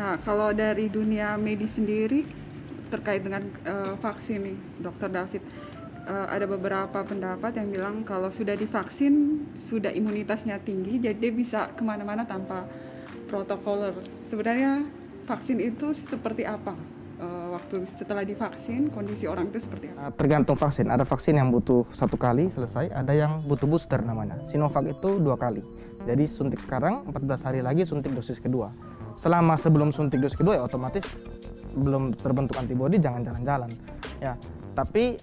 Nah, kalau dari dunia medis sendiri terkait dengan vaksin nih, Dokter David, ada beberapa pendapat yang bilang kalau sudah divaksin sudah imunitasnya tinggi, jadi dia bisa kemana-mana tanpa protokoler. Sebenarnya vaksin itu seperti apa? Waktu setelah divaksin, kondisi orang itu seperti apa? Tergantung vaksin. Ada vaksin yang butuh 1 kali selesai, ada yang butuh booster namanya. Sinovac itu 2 kali. Jadi suntik sekarang, 14 hari lagi suntik dosis kedua. Selama sebelum suntik dosis kedua ya otomatis belum terbentuk antibodi, jangan jalan-jalan. Ya, tapi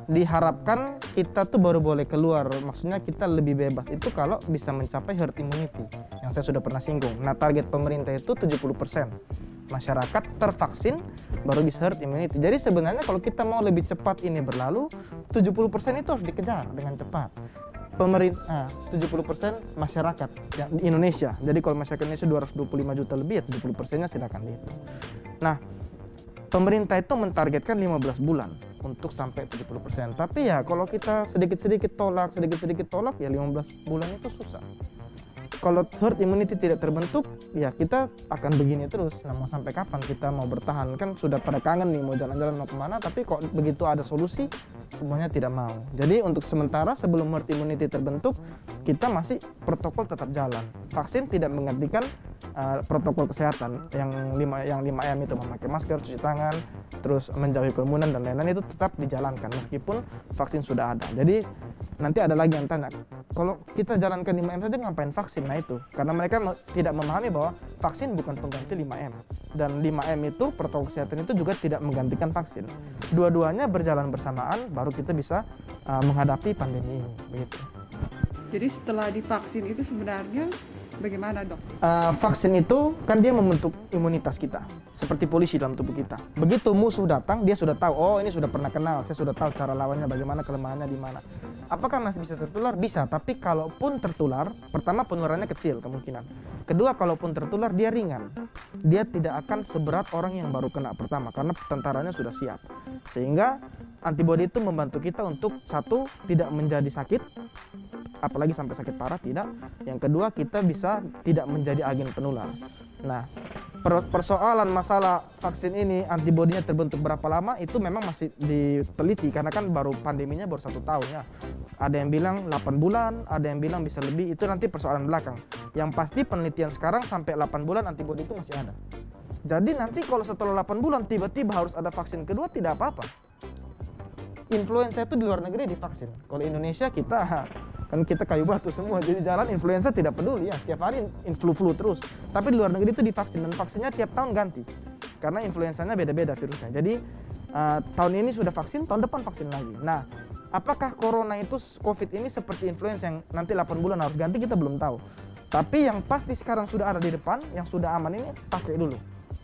diharapkan kita tuh baru boleh keluar. Maksudnya kita lebih bebas itu kalau bisa mencapai herd immunity yang saya sudah pernah singgung. Nah, target pemerintah itu 70%. Masyarakat tervaksin baru bisa herd immunity. Jadi sebenarnya kalau kita mau lebih cepat ini berlalu, 70% itu harus dikejar dengan cepat. Pemerintah 70% masyarakat yang di Indonesia. Jadi kalau masyarakat Indonesia 225 juta lebih ya 70%-nya silakan dihitung. Nah, pemerintah itu mentargetkan 15 bulan untuk sampai 70%. Tapi ya kalau kita sedikit-sedikit tolak ya 15 bulan itu susah. Kalau herd immunity tidak terbentuk, ya kita akan begini terus. Nah, mau sampai kapan kita mau bertahan? Kan sudah pada kangen nih mau jalan-jalan mau kemana, tapi kok begitu ada solusi, semuanya tidak mau. Jadi untuk sementara sebelum herd immunity terbentuk, kita masih protokol tetap jalan. Vaksin tidak menggantikan protokol kesehatan yang 5M itu, memakai masker, cuci tangan, terus menjauhi kerumunan dan lain-lain itu tetap dijalankan meskipun vaksin sudah ada. Jadi nanti ada lagi yang tanya, kalau kita jalankan 5M saja ngapain vaksin? Nah itu, karena mereka tidak memahami bahwa vaksin bukan pengganti 5M. Dan 5M itu, protokol kesehatan itu juga tidak menggantikan vaksin. Dua-duanya berjalan bersamaan, baru kita bisa menghadapi pandemi ini. Begitu. Jadi setelah divaksin itu sebenarnya bagaimana, Dok? Vaksin itu kan dia membentuk imunitas kita, seperti polisi dalam tubuh kita. Begitu musuh datang, dia sudah tahu, oh ini sudah pernah kenal, saya sudah tahu cara lawannya bagaimana, kelemahannya di mana. Apakah masih bisa tertular? Bisa, tapi kalaupun tertular, pertama penularannya kecil kemungkinan. Kedua, kalaupun tertular dia ringan. Dia tidak akan seberat orang yang baru kena pertama, karena tentaranya sudah siap. Sehingga antibodi itu membantu kita untuk satu, tidak menjadi sakit, apalagi sampai sakit parah, tidak. Yang kedua, kita bisa tidak menjadi agen penular. Nah, persoalan masalah vaksin ini antibodinya terbentuk berapa lama itu memang masih diteliti karena kan baru pandeminya baru 1 tahun ya. Ada yang bilang 8 bulan, ada yang bilang bisa lebih, itu nanti persoalan belakang. Yang pasti penelitian sekarang sampai 8 bulan antibodi itu masih ada. Jadi nanti kalau setelah 8 bulan tiba-tiba harus ada vaksin kedua tidak apa-apa. Influenza itu di luar negeri divaksin. Kalau Indonesia kita kayu batu semua, jadi jalan influenza tidak peduli ya, tiap hari flu terus. Tapi di luar negeri itu divaksin dan vaksinnya tiap tahun ganti karena influenzanya beda-beda virusnya. Jadi tahun ini sudah vaksin, tahun depan vaksin lagi. Nah, apakah corona itu COVID ini seperti influenza yang nanti 8 bulan harus ganti, kita belum tahu. Tapi yang pasti sekarang sudah ada di depan, yang sudah aman ini pakai dulu.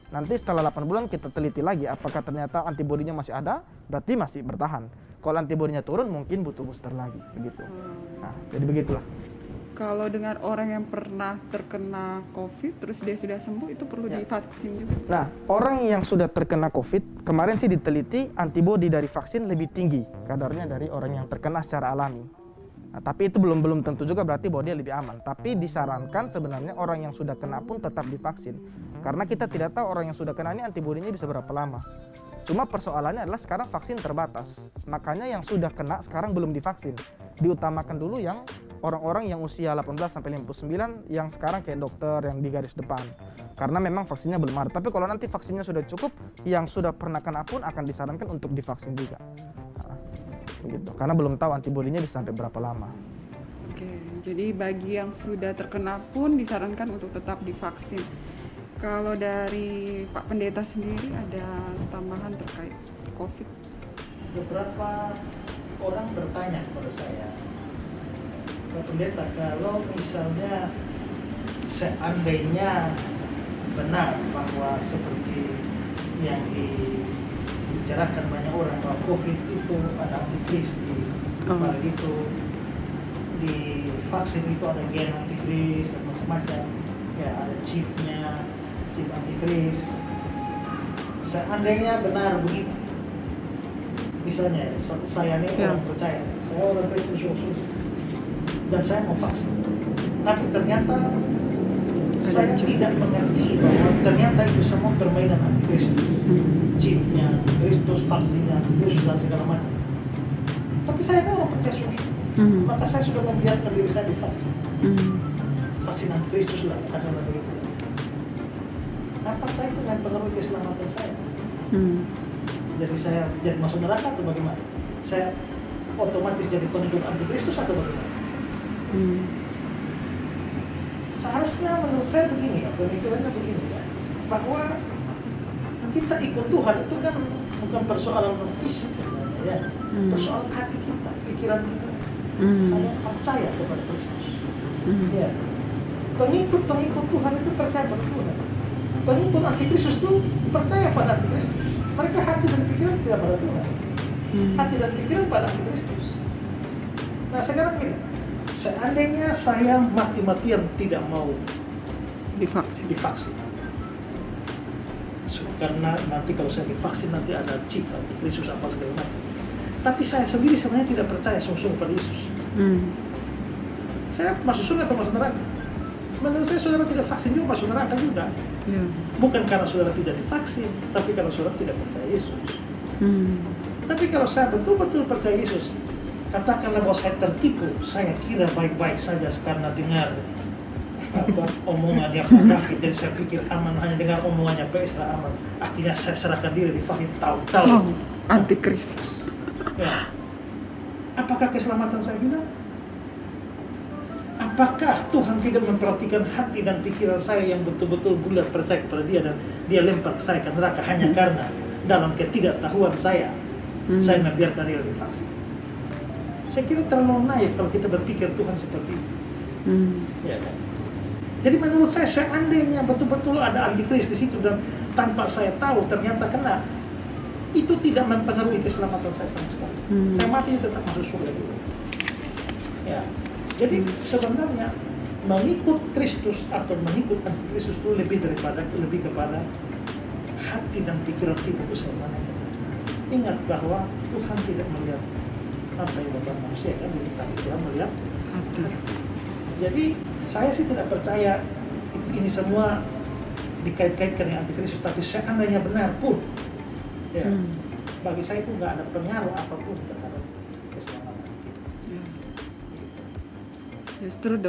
Nanti setelah 8 bulan kita teliti lagi apakah ternyata antibodinya masih ada, berarti masih bertahan. Kalau antibodinya turun mungkin butuh booster lagi begitu. Nah, jadi begitulah. Kalau dengan orang yang pernah terkena COVID terus dia sudah sembuh itu perlu divaksin juga. Nah, orang yang sudah terkena COVID kemarin sih diteliti antibodi dari vaksin lebih tinggi kadarnya dari orang yang terkena secara alami. Nah, tapi itu belum tentu juga berarti bahwa dia lebih aman. Tapi disarankan sebenarnya orang yang sudah kena pun tetap divaksin. Karena kita tidak tahu orang yang sudah kena ini antibodinya bisa berapa lama. Cuma persoalannya adalah sekarang vaksin terbatas. Makanya yang sudah kena sekarang belum divaksin. Diutamakan dulu yang orang-orang yang usia 18 sampai 59 yang sekarang kayak dokter yang di garis depan. Karena memang vaksinnya belum ada. Tapi kalau nanti vaksinnya sudah cukup, yang sudah pernah kena pun akan disarankan untuk divaksin juga. Begitu. Karena belum tahu antibodinya bisa sampai berapa lama. Oke, jadi bagi yang sudah terkena pun disarankan untuk tetap divaksin. Kalau dari Pak Pendeta sendiri ada tambahan terkait COVID? Beberapa orang bertanya kepada saya, Pak Pendeta, kalau misalnya seandainya benar bahwa seperti yang dibicarakan banyak orang bahwa COVID itu ada antikris itu di vaksin itu ada gen antikris dan macam-macam, ya ada chipnya, chip antikris. Seandainya benar begitu, misalnya saya ini orang percaya, saya orang Kristen dan saya mau vaksin, tapi ternyata Saya tidak mengerti bahwa ternyata itu semua permainan antikristus. Chipnya, Kristus, vaksinnya, Yesus dan segala macam. Tapi saya tahu orang percaya sungguh. Maka saya sudah membiarkan diri saya divaksin. Vaksin antikristus lah, katakanlah begitu. Apakah itu mempengaruhi keselamatan saya? Jadi saya jadi masuk neraka atau bagaimana? Saya otomatis jadi pendukung antikristus atau bagaimana? Seharusnya menurut saya begini ya, pemikirannya begini ya, bahwa kita ikut Tuhan itu kan bukan persoalan fisik sebenarnya ya, persoalan hati kita, pikiran kita. Saya percaya kepada Kristus. Ya. Pengikut Tuhan itu percaya pada Tuhan. Pengikut antikristus itu percaya pada antikristus. Mereka hati dan pikiran tidak pada Tuhan. Hati dan pikiran pada antikristus. Nah sekarang ini, seandainya saya mati-matian tidak mau divaksin. Karena nanti kalau saya divaksin nanti ada chip antikristus apa segala macam. Tapi saya sendiri sebenarnya tidak percaya sungguh-sungguh pada Yesus. Saya masuk surga atau masuk neraka? Menurut saya saudara tidak vaksin juga masuk neraka juga. Bukan karena saudara tidak divaksin, tapi karena saudara tidak percaya Yesus. Tapi kalau saya betul-betul percaya Yesus, katakanlah bahwa saya tertipu, saya kira baik-baik saja karena dengar omongannya Pak David, jadi saya pikir aman hanya dengar omongannya Pak Esra aman. Akhirnya saya serahkan diri divaksin tahu-tahu antikristus. Ya. Apakah keselamatan saya hilang? Apakah Tuhan tidak memperhatikan hati dan pikiran saya yang betul-betul bulat percaya kepada Dia dan Dia lempar saya ke neraka hanya karena dalam ketidaktahuan saya membiarkan dia divaksin? Saya kira terlalu naif kalau kita berpikir Tuhan seperti itu. Ya kan? Jadi menurut saya seandainya betul-betul ada antikristus di situ dan tanpa saya tahu ternyata kena, itu tidak mempengaruhi keselamatan saya sama sekali. Saya mati tetap masuk surga dulu. Ya. Jadi sebenarnya mengikut Kristus atau mengikut antikristus itu lebih kepada hati dan pikiran kita itu sebenarnya. Ingat bahwa Tuhan tidak melihat apa yang dalam manusia kan, tapi Dia melihat hati. Jadi saya sih tidak percaya ini semua dikait-kaitkan dengan antikristus, tapi seandainya benar pun, ya, bagi saya itu nggak ada pengaruh apapun terhadap keselamatan kita. Justru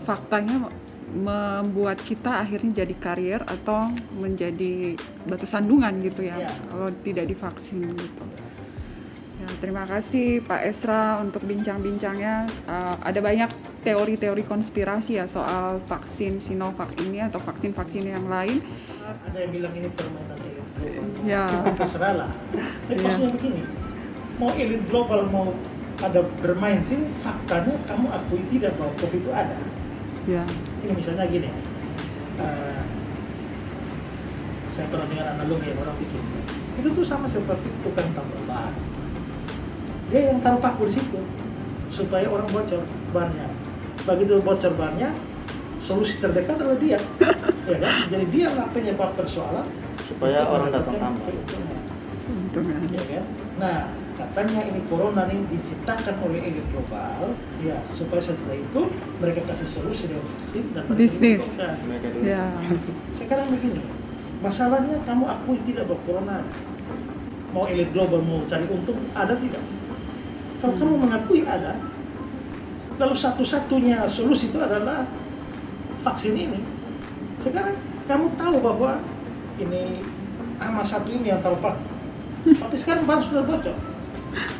faktanya membuat kita akhirnya jadi karier atau menjadi batu sandungan gitu ya, kalau tidak divaksin gitu. Ya, terima kasih Pak Esra untuk bincang-bincangnya. Ada banyak teori-teori konspirasi ya soal vaksin Sinovac ini atau vaksin-vaksin yang lain. Ada yang bilang ini permainan elit global. Ya. Terserah lah. Tapi maksudnya begini, mau elit global mau ada bermain sini, faktanya kamu akui tidak bahwa COVID itu ada. Ya. Ini misalnya gini, saya pernah dengar analogi yang orang bikin. Itu tuh sama seperti tukang tambal ban. Dia yang taruh paku di situ supaya orang bocor bannya. Begitu bocor bannya, solusi terdekat adalah dia. Ya kan? Jadi dia lah penyebab persoalan supaya orang datang tambah. Ya kan? Nah, katanya ini corona ini diciptakan oleh elit global, ya supaya setelah itu mereka kasih solusi dengan vaksin dan bisnis. Ya. Sekarang begini, masalahnya kamu akui tidak bahwa corona mau elit global mau cari untung ada tidak? Kalau kamu mengakui ada, lalu satu-satunya solusi itu adalah vaksin ini. Sekarang kamu tahu bahwa ini ama satu ini yang terpaku, tapi sekarang baru sudah bocor.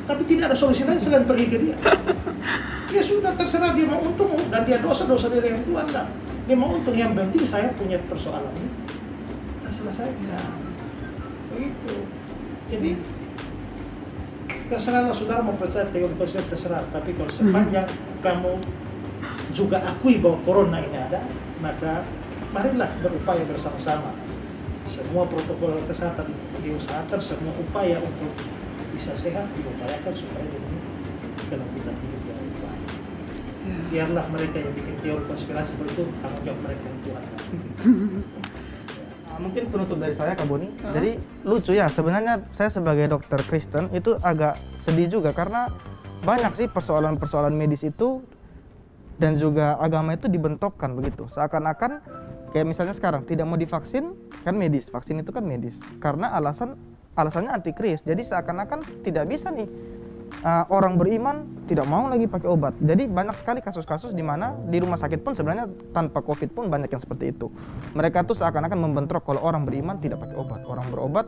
Tapi tidak ada solusi lain selain pergi ke dia. Ya sudah terserah dia mau untung dan dia dosa dari yang Tuhan enggak. Dia mau untung, yang penting saya punya persoalan ini terselesaikan. Begitu. Jadi terserahlah saudara mau percaya teori konspirasi terserah. Tapi kalau sepanjang kamu juga akui bahwa corona ini ada, maka marilah berupaya bersama-sama. Semua protokol kesehatan diusahakan, semua upaya untuk bisa sehat diupayakan supaya ini dalam kita hidup yang lebih baik. Biarlah mereka yang bikin teori konspirasi seperti itu tanggung jawab mereka yang Tuhan. Mungkin penutup dari saya Kak Boni. Jadi lucu ya, sebenarnya saya sebagai dokter Kristen itu agak sedih juga karena banyak sih persoalan-persoalan medis itu dan juga agama itu dibentokkan begitu. Seakan-akan kayak misalnya sekarang tidak mau divaksin kan medis, vaksin itu kan medis karena alasannya antikris. Jadi seakan-akan tidak bisa nih orang beriman tidak mau lagi pakai obat. Jadi banyak sekali kasus-kasus di mana di rumah sakit pun sebenarnya tanpa COVID pun banyak yang seperti itu. Mereka tuh seakan-akan membentrok kalau orang beriman tidak pakai obat, orang berobat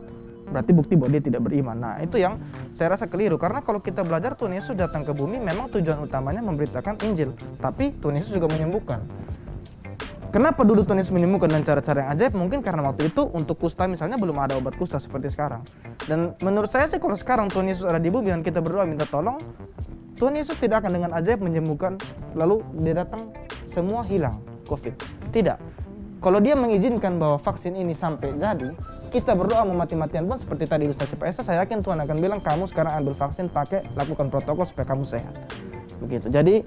berarti bukti bahwa dia tidak beriman. Nah itu yang saya rasa keliru, karena kalau kita belajar Tuhan Yesus datang ke bumi memang tujuan utamanya memberitakan Injil, tapi Tuhan Yesus juga menyembuhkan. Kenapa dulu Tuhan Yesus menyembuhkan dengan cara-cara yang ajaib? Mungkin karena waktu itu untuk kusta misalnya belum ada obat kusta seperti sekarang. Dan menurut saya sih kalau sekarang Tuhan Yesus ada di bumi dan kita berdoa minta tolong, Tuhan Yesus tidak akan dengan ajaib menyembuhkan lalu dia datang semua hilang COVID. Tidak. Kalau dia mengizinkan bahwa vaksin ini sampai jadi, kita berdoa mau mati-matian pun seperti tadi ilustrasi Pak Esa, saya yakin Tuhan akan bilang kamu sekarang ambil vaksin, pakai, lakukan protokol supaya kamu sehat. Begitu. Jadi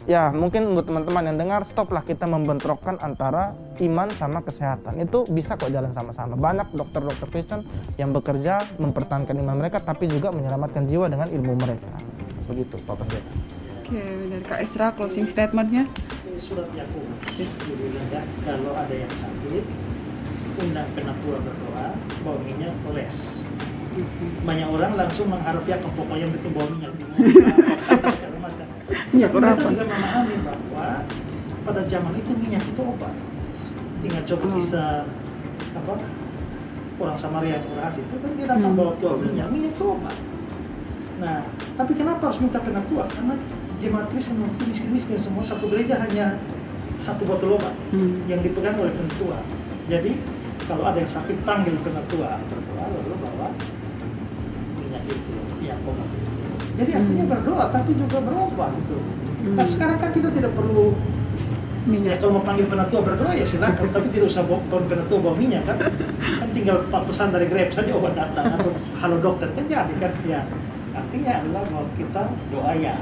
ya mungkin untuk teman-teman yang dengar, stoplah kita membentrokkan antara iman sama kesehatan. Itu bisa kok jalan sama-sama. Banyak dokter-dokter Kristen yang bekerja mempertahankan iman mereka tapi juga menyelamatkan jiwa dengan ilmu mereka. Begitu Pak Pendeta. Oke, dari Kak Esra closing statementnya. Ini surat Yakobus dibilang ya, kalau ada yang sakit undang penatua berdoa, bawa minyak oles. Banyak orang langsung mengharfiahkan pokoknya bikin bawa minyak segala macam. Minyak Mereka apa? juga memahami bahwa pada zaman itu minyak itu obat. Tinggal coba bisa apa, orang Samaria yang murah hati itu kan dia datang bawa tuang minyak itu obat. Nah, tapi kenapa harus minta penatua? Karena jemaat Kristen miskin-miskin semua satu gereja hanya satu botol obat yang dipegang oleh penatua. Jadi kalau ada yang sakit panggil penatua berdoa lalu bawa minyak itu, ya obat itu. Jadi artinya berdoa tapi juga berobat itu. Nah sekarang kan kita tidak perlu minyak. Ya kalau mau panggil penatua berdoa ya silakan, tapi tidak usah bawa penatua bawa minyak kan. Kan tinggal pesan dari Grab saja obat datang atau halo dokter kan jadi kan ya. Artinya adalah bahwa kita doa ya,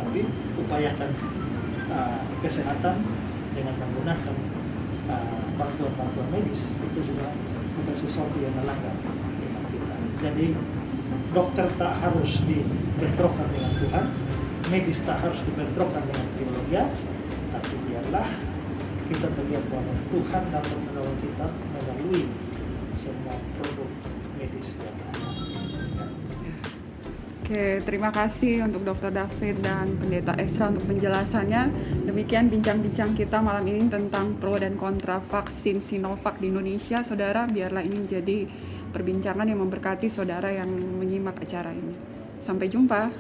tapi upayakan kesehatan dengan menggunakan bantuan-bantuan medis itu juga bukan sesuatu yang melanggar iman kita. Jadi dokter tak harus dibentrokkan dengan Tuhan, medis tak harus dibentrokkan dengan teologi, tapi biarlah kita melihat bahwa Tuhan dapat menolong kita melalui semua produk medis yang ada. Oke, terima kasih untuk Dr. David dan Pendeta Esra untuk penjelasannya. Demikian bincang-bincang kita malam ini tentang pro dan kontra vaksin Sinovac di Indonesia. Saudara, biarlah ini menjadi perbincangan yang memberkati saudara yang menyimak acara ini. Sampai jumpa.